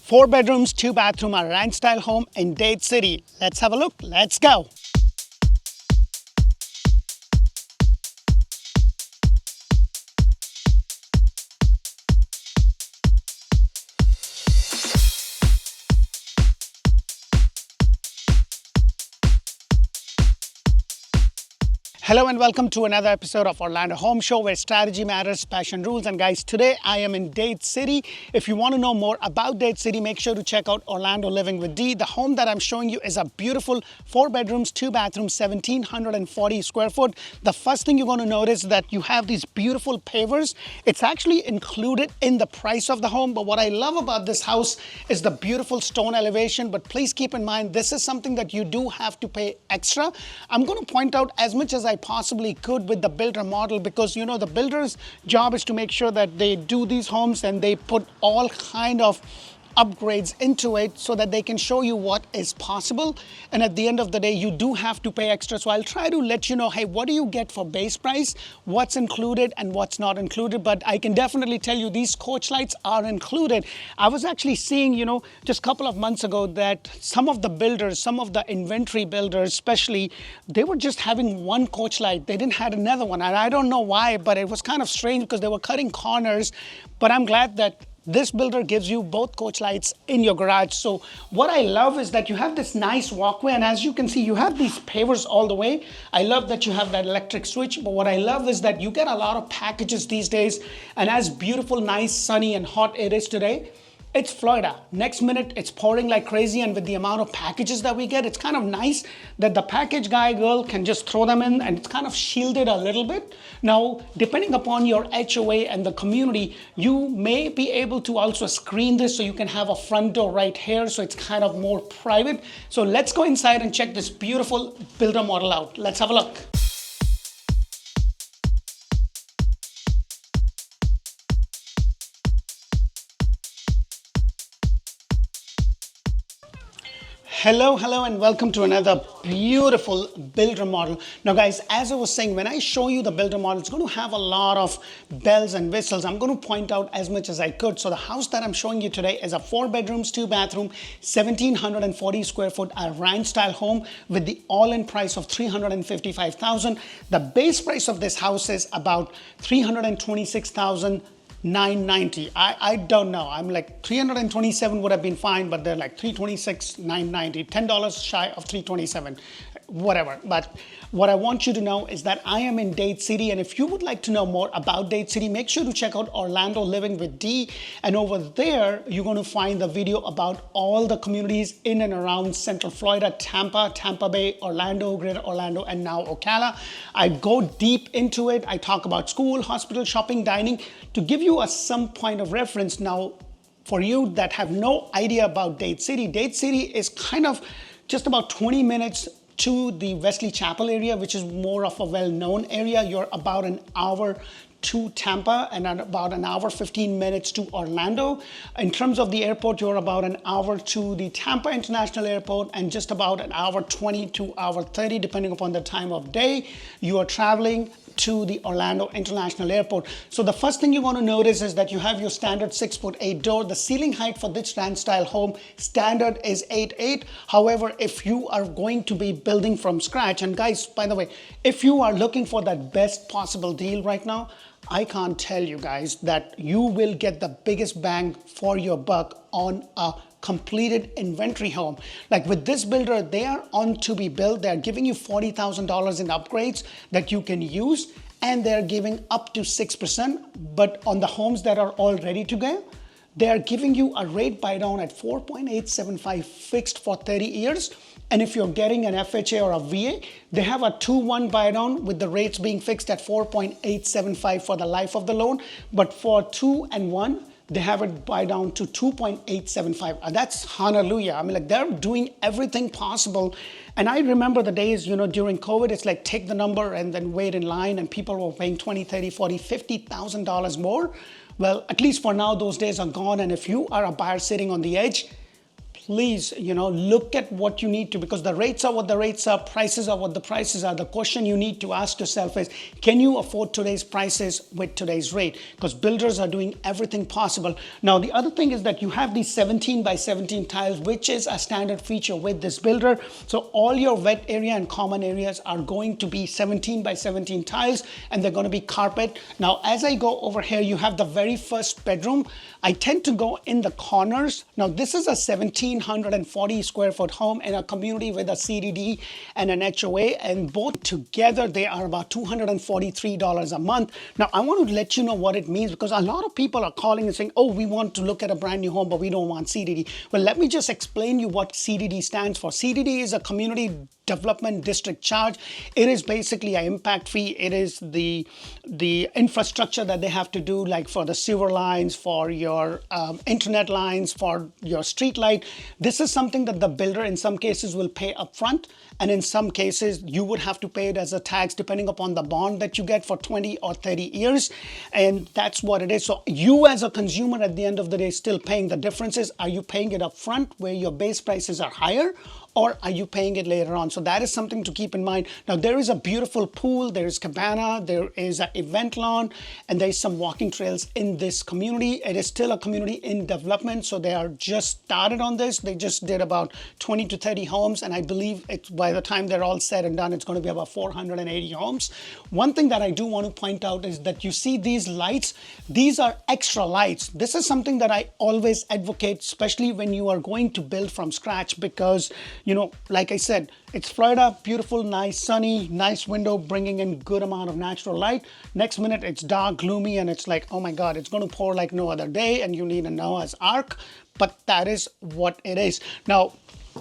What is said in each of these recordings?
4 bedrooms, 2 bathroom, a ranch style home in Dade City. Let's have a look. Let's go. Hello and welcome to another episode of Orlando Home Show where strategy matters, passion rules. And guys, today I am in Dade City. If you want to know more about Dade City, make sure to check out Orlando Living with D. The home that I'm showing you is a beautiful 4 bedrooms, 2 bathrooms, 1,740 square foot. The first thing you're going to notice is that you have these beautiful pavers. It's actually included in the price of the home. But what I love about this house is the beautiful stone elevation. But please keep in mind, this is something that you do have to pay extra. I'm going to point out as much as I possibly could with the builder model, because you know the builder's job is to make sure that they do these homes and they put all kind of upgrades into it so that they can show you what is possible. And at the end of the day, you do have to pay extra. So I'll try to let you know, hey, what do you get for base price, what's included and what's not included. But I can definitely tell you these coach lights are included. I was actually seeing, just a couple of months ago that some of the builders, some of the inventory builders especially, they were just having one coach light. They didn't have another one. And I don't know why, but it was kind of strange because they were cutting corners. But I'm glad that this builder gives you both coach lights in your garage. So what I love is that you have this nice walkway, and as you can see, you have these pavers all the way. I love that you have that electric switch, but what I love is that you get a lot of packages these days, and as beautiful, nice, sunny, and hot it is today, it's Florida. Next minute, it's pouring like crazy, and with the amount of packages that we get, it's kind of nice that the package guy, girl can just throw them in, and it's kind of shielded a little bit. Now, depending upon your HOA and the community, you may be able to also screen this so you can have a front door right here, so it's kind of more private. So let's go inside and check this beautiful builder model out. Let's have a look. Hello and welcome to another beautiful builder model. Now guys, as I was saying, when I show you the builder model, it's going to have a lot of bells and whistles. I'm going to point out as much as I could. So the house that I'm showing you today is a 4 bedrooms, 2 bathroom, 1,740 square foot, a ranch style home with the all-in price of $355,000. The base price of this house is about $326,990. I don't know. I'm like 327 would have been fine, but they're like 326,990, $10 shy of 327, whatever. But what I want you to know is that I am in Dade City, and if you would like to know more about Dade City, make sure to check out Orlando Living with D. And over there, you're going to find the video about all the communities in and around Central Florida, Tampa Bay, Orlando, Greater Orlando, and now Ocala. I go deep into it. I talk about school, hospital, shopping, dining, to give you some point of reference. Now, for you that have no idea about Dade City is kind of just about 20 minutes to the Wesley Chapel area, which is more of a well-known area. You're about an hour to Tampa and about an hour 15 minutes to Orlando. In terms of the airport, you're about an hour to the Tampa International Airport and just about an hour 20 to hour 30, depending upon the time of day you are traveling to the Orlando International Airport. So the first thing you want to notice is that you have your standard 6'8" door. The ceiling height for this ranch style home standard is 8'8". However, if you are going to be building from scratch, and guys, by the way, if you are looking for that best possible deal right now, I can't tell you guys that you will get the biggest bang for your buck on a completed inventory home. Like with this builder, they are on to be built. They're giving you $40,000 in upgrades that you can use, and they're giving up to 6%. But on the homes that are all ready to go, they are giving you a rate buy down at 4.875 fixed for 30 years. And if you're getting an FHA or a VA, they have a 2-1 buy down with the rates being fixed at 4.875 for the life of the loan. But for 2 and 1, they have it buy down to 2.875. That's hallelujah. I mean, like, they're doing everything possible. And I remember the days, during COVID, it's like take the number and then wait in line, and people were paying $20, $30, $40, $50,000 more. Well, at least for now, those days are gone. And if you are a buyer sitting on the edge, please, look at what you need to, because the rates are what the rates are, prices are what the prices are. The question you need to ask yourself is, can you afford today's prices with today's rate? Because builders are doing everything possible. Now, the other thing is that you have these 17 by 17 tiles, which is a standard feature with this builder. So all your wet area and common areas are going to be 17 by 17 tiles, and they're going to be carpet. Now, as I go over here, you have the very first bedroom. I tend to go in the corners. Now, this is a 1,740 square foot home in a community with a CDD and an HOA, and both together, they are about $243 a month. Now, I want to let you know what it means, because a lot of people are calling and saying, oh, we want to look at a brand new home, but we don't want CDD. Well, let me just explain you what CDD stands for. CDD is a community development district charge. It is basically an impact fee. It is the infrastructure that they have to do, like for the sewer lines, for your internet lines, for your street light. This is something that the builder in some cases will pay upfront, and in some cases you would have to pay it as a tax depending upon the bond that you get for 20 or 30 years. And that's what it is. So you as a consumer at the end of the day still paying. The difference is, are you paying it upfront where your base prices are higher, or are you paying it later on? So that is something to keep in mind. Now, there is a beautiful pool, there is cabana, there is an event lawn, and there is some walking trails in this community. It is still a community in development, so they are just started on this. They just did about 20 to 30 homes, and I believe by the time they're all said and done, it's going to be about 480 homes. One thing that I do want to point out is that you see these lights. These are extra lights. This is something that I always advocate, especially when you are going to build from scratch, because like I said, it's Florida, beautiful, nice, sunny, nice window, bringing in good amount of natural light. Next minute, it's dark, gloomy, and it's like, oh my God, it's going to pour like no other day, and you need a Noah's Ark. But that is what it is. Now,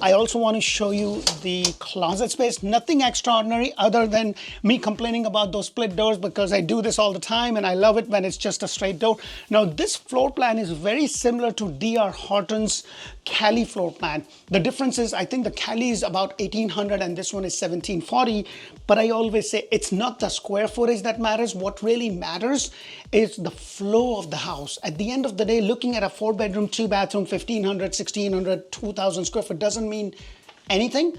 I also want to show you the closet space. Nothing extraordinary other than me complaining about those split doors, because I do this all the time and I love it when it's just a straight door. Now, this floor plan is very similar to D.R. Horton's Cali floor plan. The difference is, I think the Cali is about 1,800 and this one is 1,740. But I always say it's not the square footage that matters. What really matters is the flow of the house. At the end of the day, looking at a 4-bedroom, 2-bathroom, 1,500, 1,600, 2,000 square foot doesn't mean anything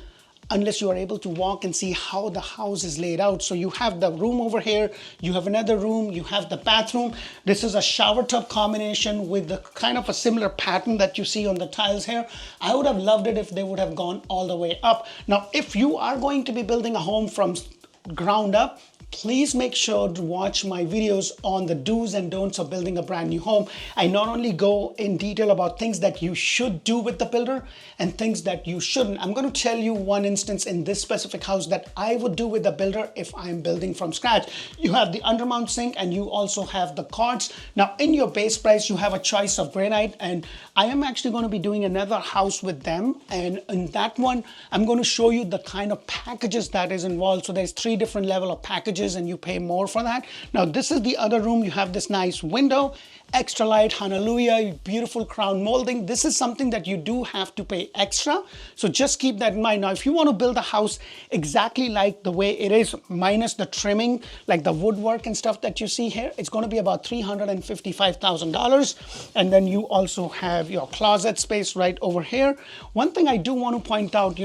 unless you are able to walk and see how the house is laid out. So you have the room over here, you have another room, you have the bathroom. This is a shower tub combination with the kind of a similar pattern that you see on the tiles here. I would have loved it if they would have gone all the way up. Now, if you are going to be building a home from ground up, please make sure to watch my videos on the do's and don'ts of building a brand new home. I not only go in detail about things that you should do with the builder and things that you shouldn't. I'm going to tell you one instance in this specific house that I would do with the builder if I'm building from scratch. You have the undermount sink and you also have the cords. Now, in your base price, you have a choice of granite, and I am actually going to be doing another house with them. And in that one, I'm going to show you the kind of packages that is involved. So there's 3 different levels of packages, and you pay more for that. Now, this is the other room. You have this nice window, extra light, hallelujah, beautiful crown molding. This is something that you do have to pay extra. So just keep that in mind. Now, if you want to build a house exactly like the way it is, minus the trimming, like the woodwork and stuff that you see here, it's going to be about $355,000. And then you also have your closet space right over here. One thing I do want to point out,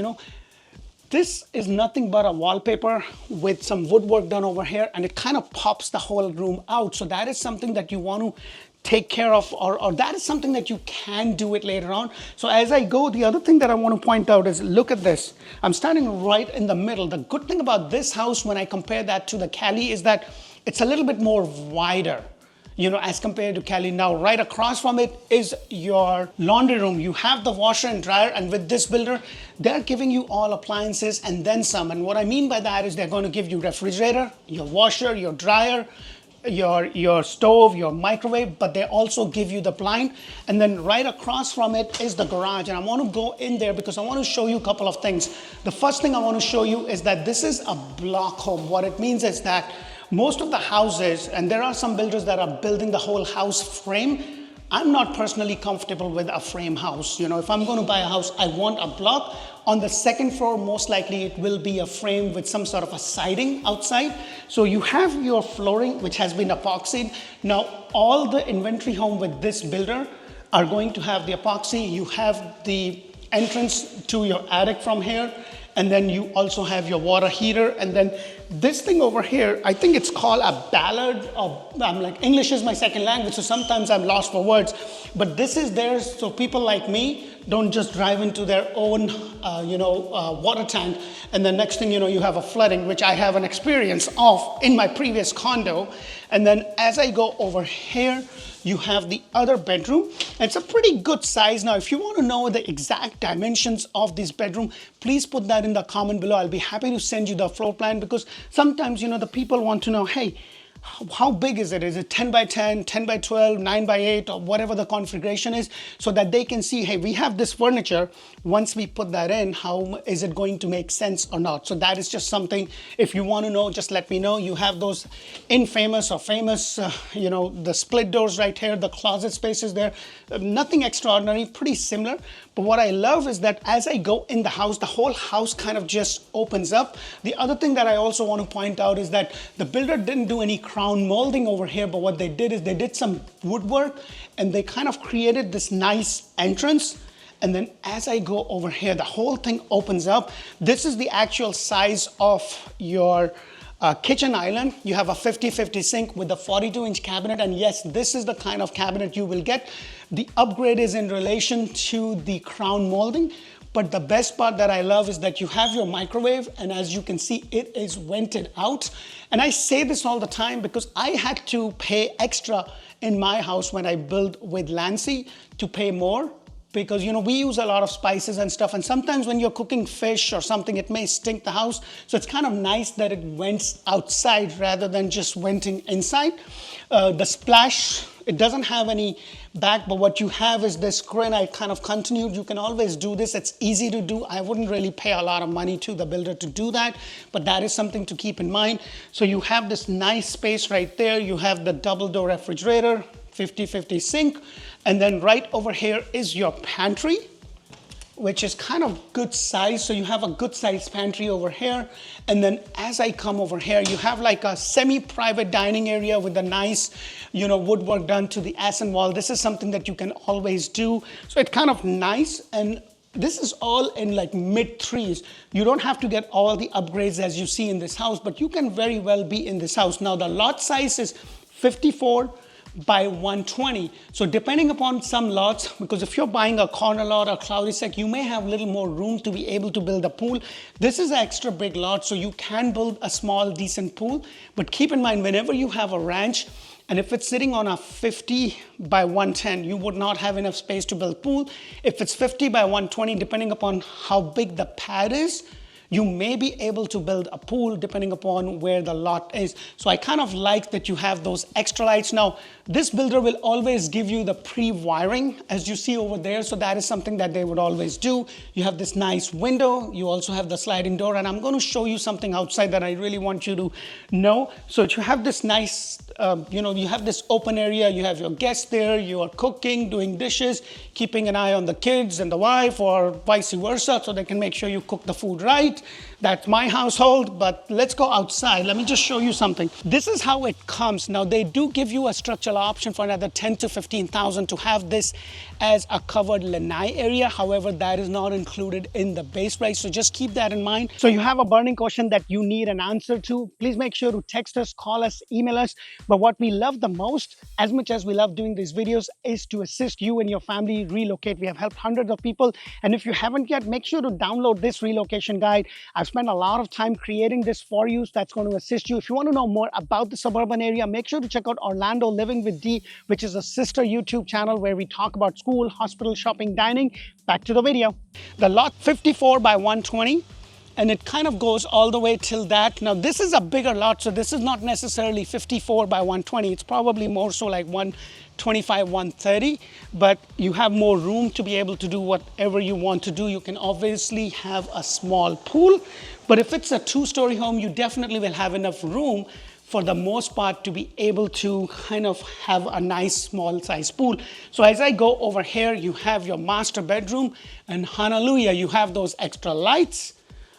this is nothing but a wallpaper with some woodwork done over here, and it kind of pops the whole room out. So that is something that you want to take care of, or that is something that you can do it later on. So as I go, the other thing that I want to point out is, look at this. I'm standing right in the middle. The good thing about this house, when I compare that to the Cali, is that it's a little bit more wider, as compared to Cali. Now, right across from it is your laundry room. You have the washer and dryer, and with this builder, they're giving you all appliances and then some. And what I mean by that is they're going to give you refrigerator, your washer, your dryer, your stove, your microwave, but they also give you the blind. And then right across from it is the garage. And I want to go in there because I want to show you a couple of things. The first thing I want to show you is that this is a block home. What it means is that most of the houses, and there are some builders that are building the whole house frame. I'm not personally comfortable with a frame house. If I'm going to buy a house, I want a block. On the second floor, most likely it will be a frame with some sort of a siding outside. So you have your flooring, which has been epoxied. Now, all the inventory home with this builder are going to have the epoxy. You have the entrance to your attic from here. And then you also have your water heater. And then this thing over here, I think it's called a ballard. Or I'm like, English is my second language, so sometimes I'm lost for words. But this is there so people like me don't just drive into their own, water tank. And the next thing you know, you have a flooding, which I have an experience of in my previous condo. And then as I go over here, you have the other bedroom. It's a pretty good size. Now, if you want to know the exact dimensions of this bedroom, please put that in the comment below. I'll be happy to send you the floor plan, because sometimes, the people want to know, hey, how big is it? Is it 10 by 10, 10 by 12, 9 by 8, or whatever the configuration is, so that they can see, hey, we have this furniture. Once we put that in, how is it going to make sense or not? So that is just something, if you want to know, just let me know. You have those infamous or famous, the split doors right here, the closet spaces there. Nothing extraordinary, pretty similar. But what I love is that as I go in the house, the whole house kind of just opens up. The other thing that I also want to point out is that the builder didn't do any crown molding over here, but what they did is they did some woodwork and they kind of created this nice entrance. And then as I go over here, the whole thing opens up. This is the actual size of your kitchen island. You have a 50-50 sink with a 42-inch cabinet. And yes, this is the kind of cabinet you will get. The upgrade is in relation to the crown molding. But the best part that I love is that you have your microwave, and as you can see, it is vented out. And I say this all the time because I had to pay extra in my house when I built with Lancy to pay more, because we use a lot of spices and stuff, and sometimes when you're cooking fish or something, it may stink the house. So it's kind of nice that it vents outside rather than just venting inside. The splash, it doesn't have any back, but what you have is this screen. I kind of continued. You can always do this. It's easy to do. I wouldn't really pay a lot of money to the builder to do that, but that is something to keep in mind. So you have this nice space right there. You have the double door refrigerator, 50-50 sink. And then right over here is your pantry, which is kind of good size. So you have a good size pantry over here. And then as I come over here, you have like a semi-private dining area with a nice, woodwork done to the accent wall. This is something that you can always do. So it's kind of nice. And this is all in like mid threes. You don't have to get all the upgrades as you see in this house, but you can very well be in this house. Now the lot size is 54 by 120. So depending upon some lots, because if you're buying a corner lot or cul-de-sac, you may have a little more room to be able to build a pool. This is an extra big lot, so you can build a small, decent pool. But keep in mind, whenever you have a ranch, and if it's sitting on a 50 by 110, you would not have enough space to build pool. If it's 50 by 120, depending upon how big the pad is, you may be able to build a pool depending upon where the lot is. So I kind of like that you have those extra lights. Now, this builder will always give you the pre-wiring as you see over there. So that is something that they would always do. You have this nice window. You also have the sliding door. And I'm going to show you something outside that I really want you to know. So you have this nice, you have this open area. You have your guests there. You are cooking, doing dishes, keeping an eye on the kids and the wife, or vice versa, so they can make sure you cook the food right. That's my household, but let's go outside. Let me just show you something. This is how it comes. Now, they do give you a structural option for another 10 to 15,000 to have this as a covered lanai area. However, that is not included in the base price, so just keep that in mind. So you have a burning question that you need an answer to. Please make sure to text us, call us, email us. But what we love the most, as much as we love doing these videos, is to assist you and your family relocate. We have helped hundreds of people, and if you haven't yet, make sure to download this relocation guide. I've spent a lot of time creating this for you, so that's going to assist you. If you want to know more about the suburban area, make sure to check out Orlando Living with D, which is a sister YouTube channel where we talk about school, hospital, shopping, dining. Back to the video. The lot 54 by 120, and it kind of goes all the way till that. Now, this is a bigger lot, so this is not necessarily 54 by 120. It's probably more so like 125, 130, but you have more room to be able to do whatever you want to do. You can obviously have a small pool, but if it's a two-story home, you definitely will have enough room for the most part to be able to kind of have a nice small size pool. So as I go over here, you have your master bedroom, and hallelujah, you have those extra lights.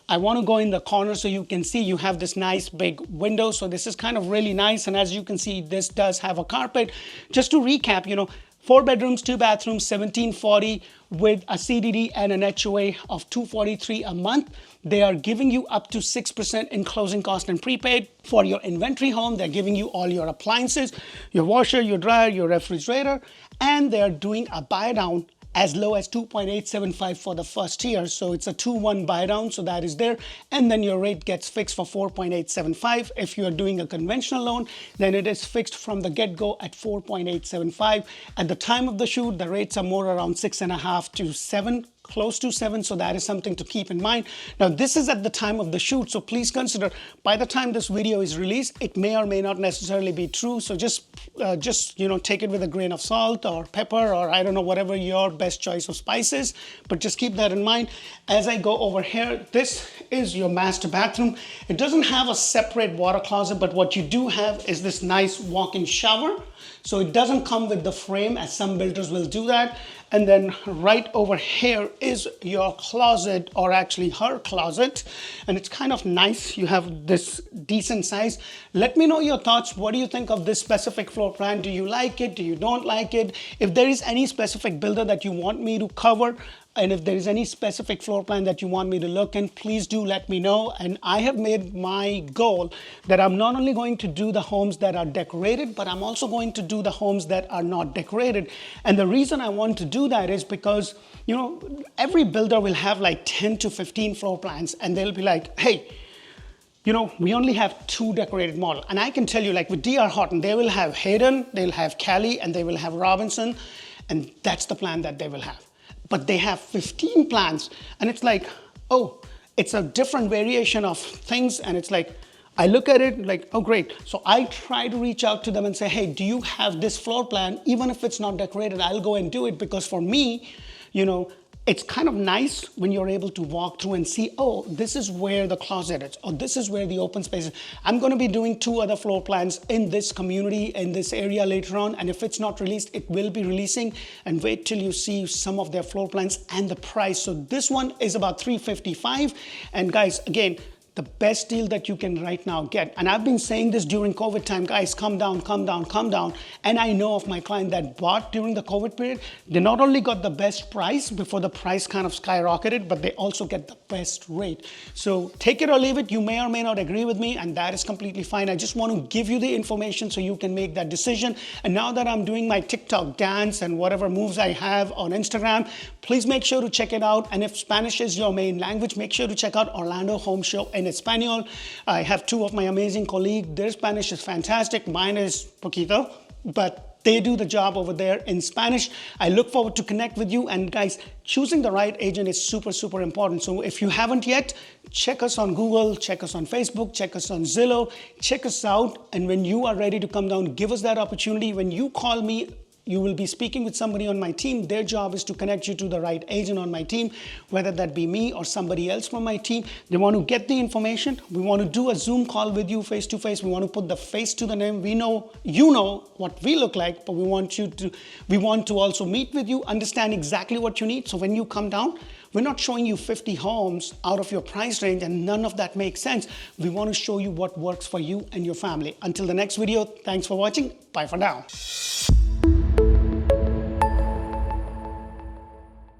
I want to go in the corner so you can see you have this nice big window. So this is kind of really nice. And as you can see, this does have a carpet. Just to recap, 4 bedrooms, 2 bathrooms, 1740 with a CDD and an HOA of 243 a month. They are giving you up to 6% in closing cost and prepaid. For your inventory home, they're giving you all your appliances, your washer, your dryer, your refrigerator, and they're doing a buy down as low as 2.875 for the first year. So it's a 2-1 buy down, so that is there. And then your rate gets fixed for 4.875. If you're doing a conventional loan, then it is fixed from the get-go at 4.875. At the time of the shoot, the rates are more around 6.5 to 7, close to 7, so that is something to keep in mind. Now this is at the time of the shoot, so please consider by the time this video is released, it may or may not necessarily be true. So just take it with a grain of salt or pepper, or I don't know, whatever your best choice of spices, but just keep that in mind. As I go over here, this is your master bathroom. It doesn't have a separate water closet, but what you do have is this nice walk-in shower. So it doesn't come with the frame, as some builders will do that. And then right over here is your closet, or actually her closet. And it's kind of nice. You have this decent size. Let me know your thoughts. What do you think of this specific floor plan? Do you like it? Do you don't like it? If there is any specific builder that you want me to cover, and if there is any specific floor plan that you want me to look in, please do let me know. And I have made my goal that I'm not only going to do the homes that are decorated, but I'm also going to do the homes that are not decorated. And the reason I want to do that is because, every builder will have like 10 to 15 floor plans, and they'll be like, hey, we only have 2 decorated models. And I can tell you, like with D.R. Horton, they will have Hayden, they'll have Kelly, and they will have Robinson. And that's the plan that they will have. But they have 15 plans, and it's like, oh, it's a different variation of things. And it's like, I look at it like, oh, great. So I try to reach out to them and say, hey, do you have this floor plan? Even if it's not decorated, I'll go and do it. Because for me, it's kind of nice when you're able to walk through and see, oh, this is where the closet is, or this is where the open space is. I'm going to be doing 2 other floor plans in this community, in this area later on. And if it's not released, it will be releasing. And wait till you see some of their floor plans and the price. So this one is about $355. And guys, again, the best deal that you can right now get. And I've been saying this during COVID time, guys, come down, come down, come down. And I know of my client that bought during the COVID period. They not only got the best price before the price kind of skyrocketed, but they also get the best rate. So take it or leave it. You may or may not agree with me, and that is completely fine. I just want to give you the information so you can make that decision. And now that I'm doing my TikTok dance and whatever moves I have on Instagram, please make sure to check it out. And if Spanish is your main language, make sure to check out Orlando Home Show in Espanol. I have 2 of my amazing colleagues. Their Spanish is fantastic. Mine is poquito, but they do the job over there in Spanish. I look forward to connect with you. And guys, choosing the right agent is super, super important. So if you haven't yet, check us on Google, check us on Facebook, check us on Zillow, check us out. And when you are ready to come down, give us that opportunity. When you call me, you will be speaking with somebody on my team. Their job is to connect you to the right agent on my team, whether that be me or somebody else from my team. They want to get the information. We want to do a Zoom call with you face to face. We want to put the face to the name. We know, you know what we look like, but we want to also meet with you, understand exactly what you need. So when you come down, we're not showing you 50 homes out of your price range, and none of that makes sense. We want to show you what works for you and your family. Until the next video, thanks for watching. Bye for now.